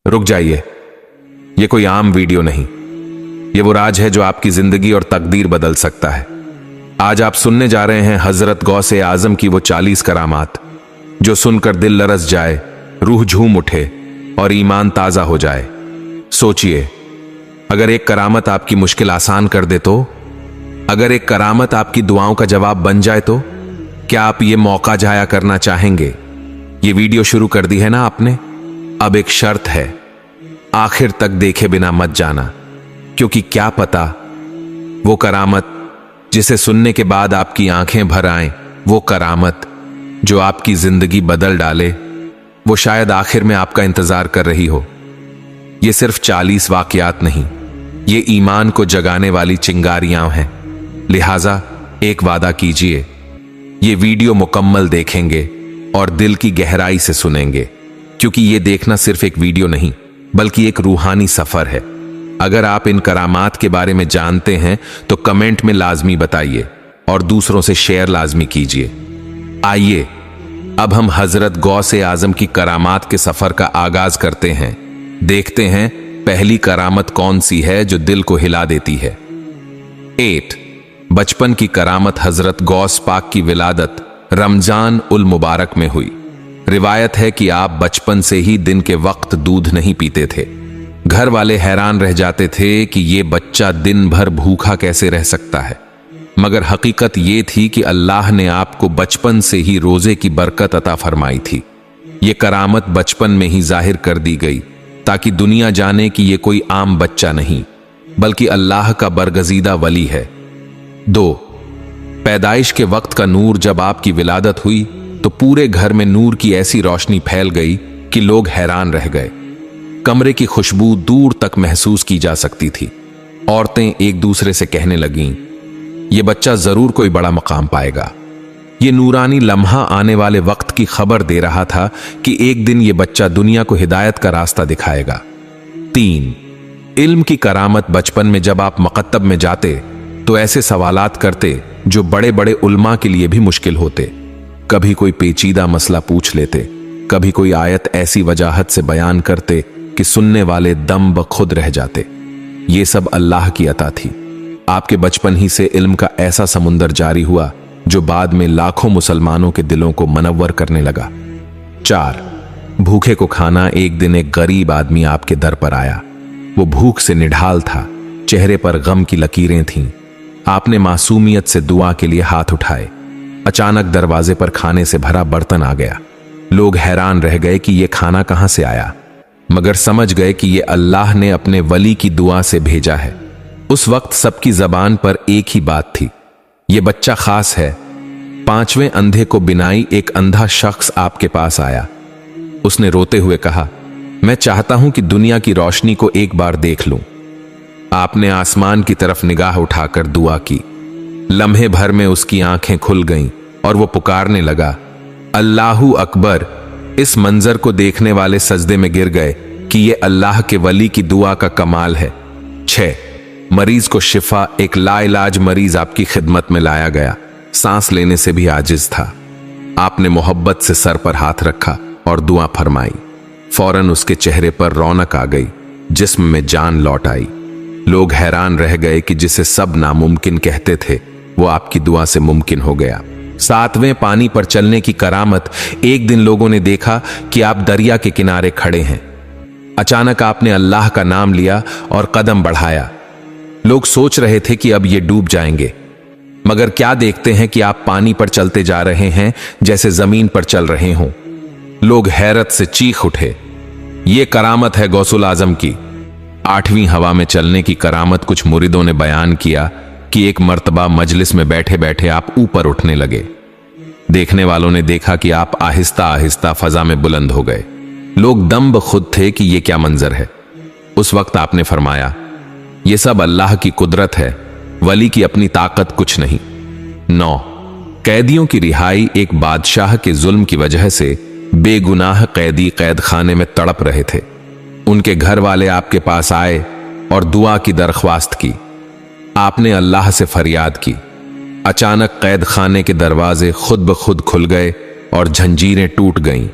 रुक जाइए, ये कोई आम वीडियो नहीं, ये वो राज है जो आपकी जिंदगी और तकदीर बदल सकता है। आज आप सुनने जा रहे हैं हजरत गौसे आजम की वो 40 करामात जो सुनकर दिल लरस जाए, रूह झूम उठे और ईमान ताजा हो जाए। सोचिए, अगर एक करामत आपकी मुश्किल आसान कर दे तो, अगर एक करामत आपकी दुआओं का जवाब बन जाए तो क्या आप ये मौका जाया करना चाहेंगे? ये वीडियो शुरू कर दी है ना आपने? अब एक शर्त है, आखिर तक देखे बिना मत जाना, क्योंकि क्या पता वो करामत जिसे सुनने के बाद आपकी आंखें भर आएं, वो करामत जो आपकी जिंदगी बदल डाले, वो शायद आखिर में आपका इंतजार कर रही हो। ये सिर्फ 40 वाकयात नहीं, ये ईमान को जगाने वाली चिंगारियां हैं। लिहाजा एक वादा कीजिए, ये वीडियो मुकम्मल देखेंगे और दिल की गहराई से सुनेंगे, क्योंकि ये देखना सिर्फ एक वीडियो नहीं बल्कि एक रूहानी सफर है। अगर आप इन करामात के बारे में जानते हैं तो कमेंट में लाजमी बताइए और दूसरों से शेयर लाजमी कीजिए। आइए अब हम हजरत गौसे आजम की करामात के सफर का आगाज करते हैं। देखते हैं पहली करामत कौन सी है जो दिल को हिला देती है। 8 बचपन की करामत। हजरत गौस पाक की विलादत रमजान उल मुबारक में हुई। रिवायत है कि आप बचपन से ही दिन के वक्त दूध नहीं पीते थे। घर वाले हैरान रह जाते थे कि ये बच्चा दिन भर भूखा कैसे रह सकता है, मगर हकीकत ये थी कि अल्लाह ने आपको बचपन से ही रोजे की बरकत अता फरमाई थी। ये करामत बचपन में ही जाहिर कर दी गई ताकि दुनिया जाने कि ये कोई आम बच्चा नहीं बल्कि अल्लाह का बरगजीदा वली है। 2 पैदाइश के वक्त का नूर। जब आपकी विलादत हुई तो पूरे घर में नूर की ऐसी रोशनी फैल गई कि लोग हैरान रह गए। कमरे की खुशबू दूर तक महसूस की जा सकती थी। औरतें एक दूसरे से कहने लगीं, ये बच्चा जरूर कोई बड़ा मकाम पाएगा। ये नूरानी लम्हा आने वाले वक्त की खबर दे रहा था कि एक दिन ये बच्चा दुनिया को हिदायत का रास्ता दिखाएगा। 3 इल्म की करामत। बचपन में जब आप मकतब में जाते तो ऐसे सवालात करते जो बड़े बड़े उल्मा के लिए भी मुश्किल होते। कभी कोई पेचीदा मसला पूछ लेते, कभी कोई आयत ऐसी वजाहत से बयान करते कि सुनने वाले दम बखुद रह जाते। ये सब अल्लाह की अता थी। आपके बचपन ही से इल्म का ऐसा समुंदर जारी हुआ जो बाद में लाखों मुसलमानों के दिलों को मनव्वर करने लगा। 4 भूखे को खाना। एक दिन एक गरीब आदमी आपके दर पर आया। वो भूख से निढाल था, चेहरे पर गम की लकीरें थीं। आपने मासूमियत से दुआ के लिए हाथ उठाए। अचानक दरवाजे पर खाने से भरा बर्तन आ गया। लोग हैरान रह गए कि ये खाना कहां से आया, मगर समझ गए कि ये अल्लाह ने अपने वली की दुआ से भेजा है। उस वक्त सबकी जबान पर एक ही बात थी, ये बच्चा खास है। 5वें अंधे को बिनाई एक अंधा शख्स आपके पास आया। उसने रोते हुए कहा, मैं चाहता हूं कि दुनिया की रोशनी को एक बार देख लूं। आपने आसमान की तरफ निगाह उठाकर दुआ की। लम्हे भर में उसकी आंखें खुल गईं और वो पुकारने लगा, अल्लाहू अकबर। इस मंजर को देखने वाले सजदे में गिर गए कि ये अल्लाह के वली की दुआ का कमाल है। 6 मरीज को शिफा। एक लाइलाज मरीज आपकी खिदमत में लाया गया, सांस लेने से भी आजिज था। आपने मोहब्बत से सर पर हाथ रखा और दुआ फरमाई। फौरन उसके चेहरे पर रौनक आ गई, जिस्म में जान लौट आई। लोग हैरान रह गए कि जिसे सब नामुमकिन कहते थे वो आपकी दुआ से मुमकिन हो गया। 7वें पानी पर चलने की करामत। एक दिन लोगों ने देखा कि आप दरिया के किनारे खड़े हैं। अचानक आपने अल्लाह का नाम लिया और कदम बढ़ाया। लोग सोच रहे थे कि अब ये डूब जाएंगे, मगर क्या देखते हैं कि आप पानी पर चलते जा रहे हैं जैसे जमीन पर चल रहे हों। लोग हैरत से चीख उठे, ये करामत है गौसुल आजम की। 8वीं हवा में चलने की करामत। कुछ मुरीदों ने बयान किया कि एक मर्तबा मजलिस में बैठे बैठे आप ऊपर उठने लगे। देखने वालों ने देखा कि आप आहिस्ता आहिस्ता फजा में बुलंद हो गए। लोग दम बखुद थे कि यह क्या मंजर है। उस वक्त आपने फरमाया, यह सब अल्लाह की कुदरत है, वली की अपनी ताकत कुछ नहीं। 9 कैदियों की रिहाई। एक बादशाह के जुल्म की वजह से बेगुनाह कैदी कैद खाने में तड़प रहे थे। उनके घर वाले आपके पास आए और दुआ की दरख्वास्त की। आपने अल्लाह से फरियाद की। अचानक कैद खाने के दरवाजे खुद ब खुद खुल गए और जंजीरें टूट गईं।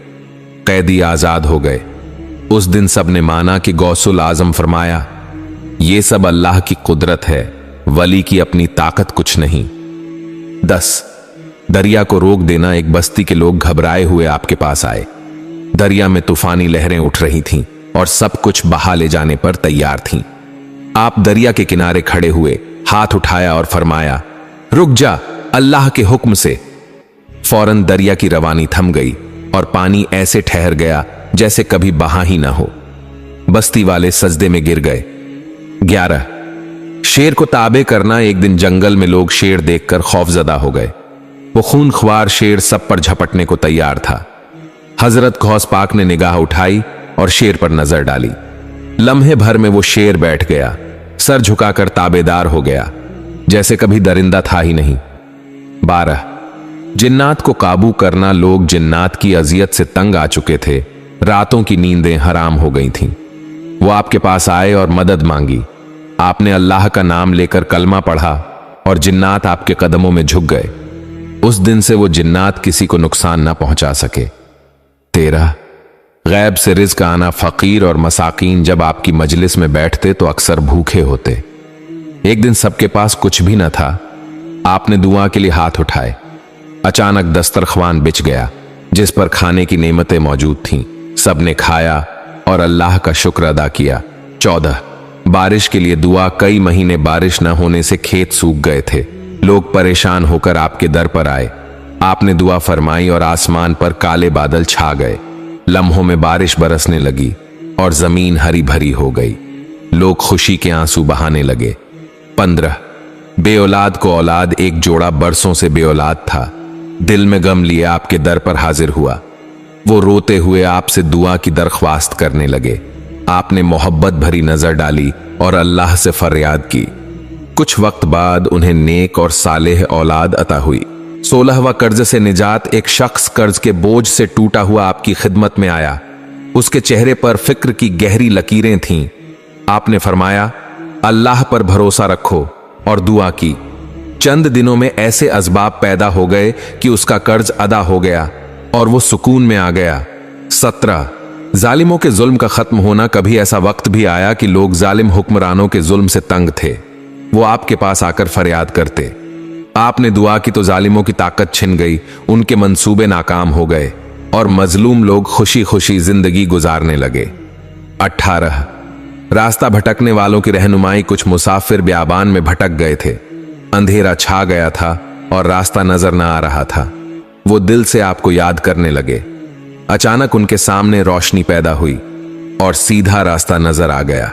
कैदी आजाद हो गए। उस दिन सब ने माना कि गौसुल आजम फरमाया, ये सब अल्लाह की कुदरत है, वली की अपनी ताकत कुछ नहीं। 10 दरिया को रोक देना। एक बस्ती के लोग घबराए हुए आपके पास आए। दरिया में तूफानी लहरें उठ रही थीं और सब कुछ बहा ले जाने पर तैयार थीं। आप दरिया के किनारे खड़े हुए, हाथ उठाया और फरमाया, रुक जा, अल्लाह के हुक्म से। फौरन दरिया की रवानी थम गई और पानी ऐसे ठहर गया जैसे कभी बहा ही ना हो। बस्ती वाले सजदे में गिर गए। 11 शेर को ताबे करना। एक दिन जंगल में लोग शेर देखकर खौफजदा हो गए। वो खूनख्वार शेर सब पर झपटने को तैयार था। हजरत गौस पाक ने निगाह उठाई और शेर पर नजर डाली। लम्हे भर में वो शेर बैठ गया, सर झुकाकर ताबेदार हो गया, जैसे कभी दरिंदा था ही नहीं। 12 जिन्नात को काबू करना। लोग जिन्नात की अजियत से तंग आ चुके थे। रातों की नींदें हराम हो गई थीं। वो आपके पास आए और मदद मांगी। आपने अल्लाह का नाम लेकर कलमा पढ़ा और जिन्नात आपके कदमों में झुक गए। उस दिन से वो जिन्नात किसी को नुकसान ना पहुंचा सके। 13 गैब से रिज़्क आना। फकीर और मसाकीन जब आपकी मजलिस में बैठते तो अक्सर भूखे होते। एक दिन सबके पास कुछ भी न था। आपने दुआ के लिए हाथ उठाए। अचानक दस्तरख्वान बिछ गया जिस पर खाने की नेमतें मौजूद थीं। सबने खाया और अल्लाह का शुक्र अदा किया। 14 बारिश के लिए दुआ। कई महीने बारिश न होने से खेत सूख गए थे। लोग परेशान होकर आपके दर पर आए। आपने दुआ फरमाई और आसमान पर काले बादल छा गए। लम्हों में बारिश बरसने लगी और जमीन हरी भरी हो गई। लोग खुशी के आंसू बहाने लगे। 15 बेऔलाद को औलाद। एक जोड़ा बरसों से बेऔलाद था। दिल में गम लिए आपके दर पर हाजिर हुआ। वो रोते हुए आपसे दुआ की दरख्वास्त करने लगे। आपने मोहब्बत भरी नजर डाली और अल्लाह से फरियाद की। कुछ वक्त बाद उन्हें नेक और सालेह औलाद अता हुई। 16वां कर्ज से निजात। एक शख्स कर्ज के बोझ से टूटा हुआ आपकी खिदमत में आया। उसके चेहरे पर फिक्र की गहरी लकीरें थीं। आपने फरमाया, अल्लाह पर भरोसा रखो और दुआ की। चंद दिनों में ऐसे असबाब पैदा हो गए कि उसका कर्ज अदा हो गया और वो सुकून में आ गया। 17 जालिमों के जुल्म का खत्म होना। कभी ऐसा वक्त भी आया कि लोग जालिम हुक्मरानों के जुल्म से तंग थे। वो आपके पास आकर फरियाद करते। आपने दुआ की तो जालिमों की ताकत छिन गई, उनके मंसूबे नाकाम हो गए और मजलूम लोग खुशी खुशी जिंदगी गुजारने लगे। 18 रास्ता भटकने वालों की रहनुमाई। कुछ मुसाफिर बियाबान में भटक गए थे। अंधेरा छा गया था और रास्ता नजर न आ रहा था। वो दिल से आपको याद करने लगे। अचानक उनके सामने रोशनी पैदा हुई और सीधा रास्ता नजर आ गया।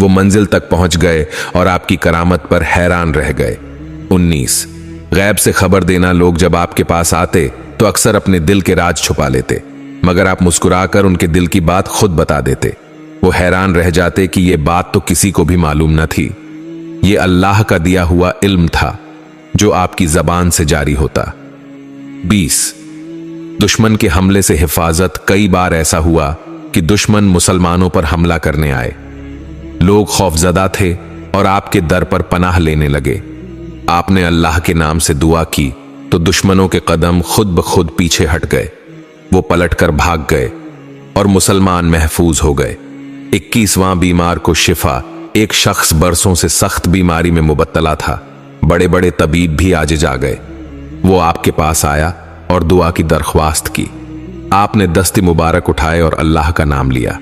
वो मंजिल तक पहुंच गए और आपकी करामत पर हैरान रह गए। 19 गैब से खबर देना। लोग जब आपके पास आते तो अक्सर अपने दिल के राज छुपा लेते, मगर आप मुस्कुराकर उनके दिल की बात खुद बता देते। वो हैरान रह जाते कि ये बात तो किसी को भी मालूम न थी। ये अल्लाह का दिया हुआ इल्म था जो आपकी जबान से जारी होता। 20 दुश्मन के हमले से हिफाजत। कई बार ऐसा हुआ कि दुश्मन मुसलमानों पर हमला करने आए। लोग खौफजदा थे और आपके दर पर पनाह लेने लगे। आपने अल्लाह के नाम से दुआ की तो दुश्मनों के कदम खुद ब खुद पीछे हट गए। वो पलटकर भाग गए और मुसलमान महफूज हो गए। 21वां बीमार को शिफा। एक शख्स बरसों से सख्त बीमारी में मुबत्तला था। बड़े बड़े तबीब भी आजिज आ गए। वो आपके पास आया और दुआ की दरख्वास्त की। आपने दस्ते मुबारक उठाए और अल्लाह का नाम लिया।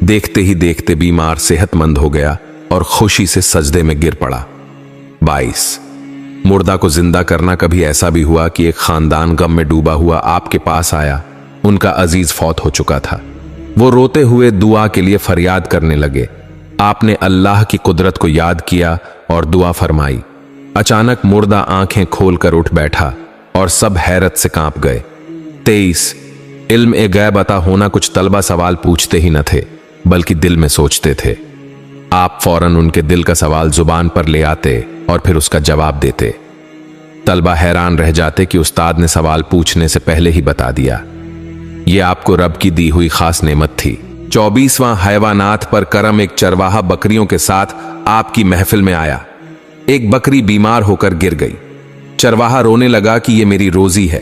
देखते ही देखते बीमार सेहतमंद हो गया और खुशी से सजदे में गिर पड़ा। 22 मुर्दा को जिंदा करना। कभी ऐसा भी हुआ कि एक खानदान गम में डूबा हुआ आपके पास आया। उनका अजीज फौत हो चुका था। वो रोते हुए दुआ के लिए फरियाद करने लगे। आपने अल्लाह की कुदरत को याद किया और दुआ फरमाई। अचानक मुर्दा आंखें खोलकर उठ बैठा और सब हैरत से कांप गए। 23 इल्म ए गैब अता होना। कुछ तलबा सवाल पूछते ही न थे बल्कि दिल में सोचते थे। आप फौरन उनके दिल का सवाल जुबान पर ले आते और फिर उसका जवाब देते। तलबा हैरान रह जाते कि उस्ताद ने सवाल पूछने से पहले ही बता दिया। यह आपको रब की दी हुई खास नेमत थी। 24वां हैवानात पर करम। एक चरवाहा बकरियों के साथ आपकी महफिल में आया। एक बकरी बीमार होकर गिर गई। चरवाहा रोने लगा कि यह मेरी रोजी है।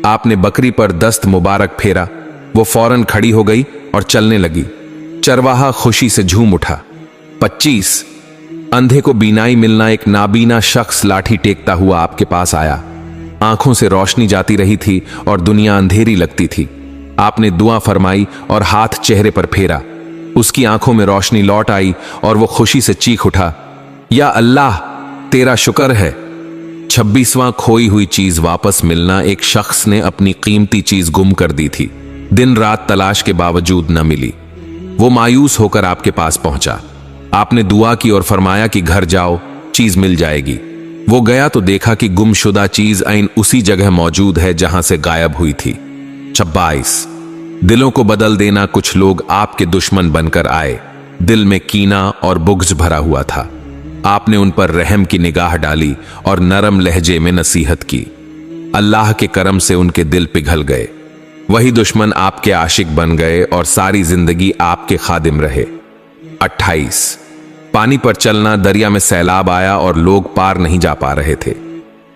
आपने बकरी पर दस्त मुबारक फेरा। वो फौरन खड़ी हो गई और चलने लगी। चरवाहा खुशी से झूम उठा। 25 अंधे को बीनाई मिलना। एक नाबीना शख्स लाठी टेकता हुआ आपके पास आया। आंखों से रोशनी जाती रही थी और दुनिया अंधेरी लगती थी। आपने दुआ फरमाई और हाथ चेहरे पर फेरा। उसकी आंखों में रोशनी लौट आई और वो खुशी से चीख उठा, या अल्लाह तेरा शुक्र है। 26वां खोई हुई चीज वापस मिलना। एक शख्स ने अपनी कीमती चीज गुम कर दी थी। दिन रात तलाश के बावजूद न मिली। वो मायूस होकर आपके पास पहुंचा। आपने दुआ की और फरमाया कि घर जाओ, चीज मिल जाएगी। वो गया तो देखा कि गुमशुदा चीज ऐन उसी जगह मौजूद है जहां से गायब हुई थी। 26 दिलों को बदल देना। कुछ लोग आपके दुश्मन बनकर आए। दिल में कीना और बुग़्ज़ भरा हुआ था। आपने उन पर रहम की निगाह डाली और नरम लहजे में नसीहत की। अल्लाह के करम से उनके दिल पिघल गए। वही दुश्मन आपके आशिक बन गए और सारी जिंदगी आपके खादिम रहे। 28 पानी पर चलना। दरिया में सैलाब आया और लोग पार नहीं जा पा रहे थे।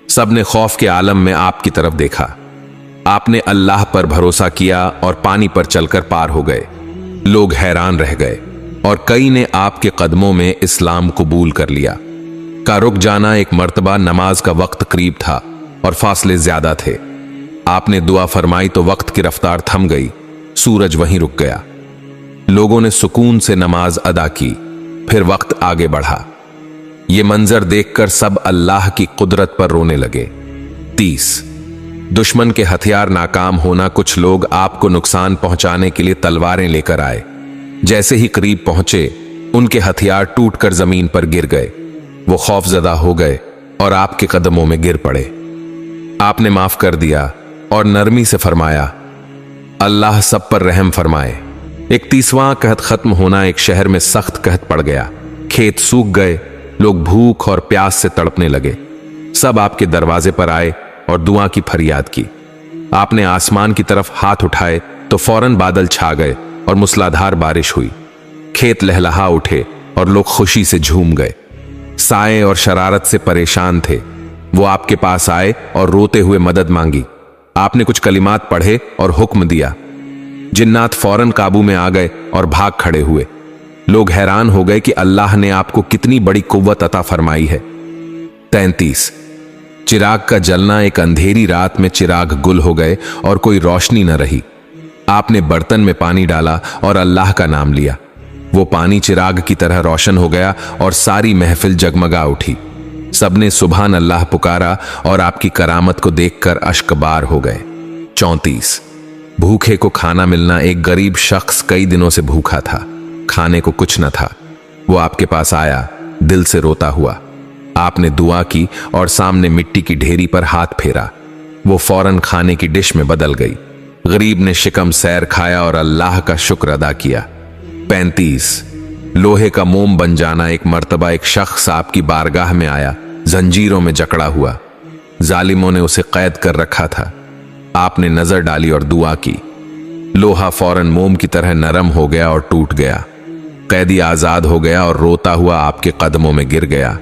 सबने खौफ के आलम में आपकी तरफ देखा। आपने अल्लाह पर भरोसा किया और पानी पर चलकर पार हो गए। लोग हैरान रह गए और कई ने आपके कदमों में इस्लाम कबूल कर लिया। का रुक जाना। एक मर्तबा नमाज का वक्त करीब था और फासले ज्यादा थे। आपने दुआ फरमाई तो वक्त की रफ्तार थम गई। सूरज वहीं रुक गया। लोगों ने सुकून से नमाज अदा की। फिर वक्त आगे बढ़ा। ये मंजर देखकर सब अल्लाह की कुदरत पर रोने लगे। 30 दुश्मन के हथियार नाकाम होना। कुछ लोग आपको नुकसान पहुंचाने के लिए तलवारें लेकर आए। जैसे ही करीब पहुंचे, उनके हथियार टूटकर जमीन पर गिर गए। वो खौफजदा हो गए और आपके कदमों में गिर पड़े। आपने माफ कर दिया और नरमी से फरमाया, अल्लाह सब पर रहम फरमाए। 31वां कहत खत्म होना। एक शहर में सख्त कहत पड़ गया। खेत सूख गए। लोग भूख और प्यास से तड़पने लगे। सब आपके दरवाजे पर आए और दुआ की फरियाद की। आपने आसमान की तरफ हाथ उठाए तो फौरन बादल छा गए और मूसलाधार बारिश हुई। खेत लहलहा उठे और लोग खुशी से झूम गए। साए और शरारत से परेशान थे। वो आपके पास आए और रोते हुए मदद मांगी। आपने कुछ कलिमात पढ़े और हुक्म दिया। जिन्नात फौरन काबू में आ गए और भाग खड़े हुए। लोग हैरान हो गए कि अल्लाह ने आपको कितनी बड़ी कुव्वत अता फरमाई है। 33 चिराग का जलना। एक अंधेरी रात में चिराग गुल हो गए और कोई रोशनी न रही। आपने बर्तन में पानी डाला और अल्लाह का नाम लिया। वो पानी चिराग की तरह रोशन हो गया और सारी महफिल जगमगा उठी। सबने सुभान अल्लाह पुकारा और आपकी करामत को देखकर अश्कबार हो गए। 34 भूखे को खाना मिलना। एक गरीब शख्स कई दिनों से भूखा था। खाने को कुछ न था। वो आपके पास आया, दिल से रोता हुआ। आपने दुआ की और सामने मिट्टी की ढेरी पर हाथ फेरा। वो फौरन खाने की डिश में बदल गई। गरीब ने शिकम सैर खाया और अल्लाह का शुक्र अदा किया। 35 लोहे का मोम बन जाना। एक मर्तबा एक शख्स आपकी बारगाह में आया, जंजीरों में जकड़ा हुआ। जालिमों ने उसे कैद कर रखा था। आपने नजर डाली और दुआ की। लोहा फौरन मोम की तरह नरम हो गया और टूट गया। कैदी आजाद हो गया और रोता हुआ आपके कदमों में गिर गया।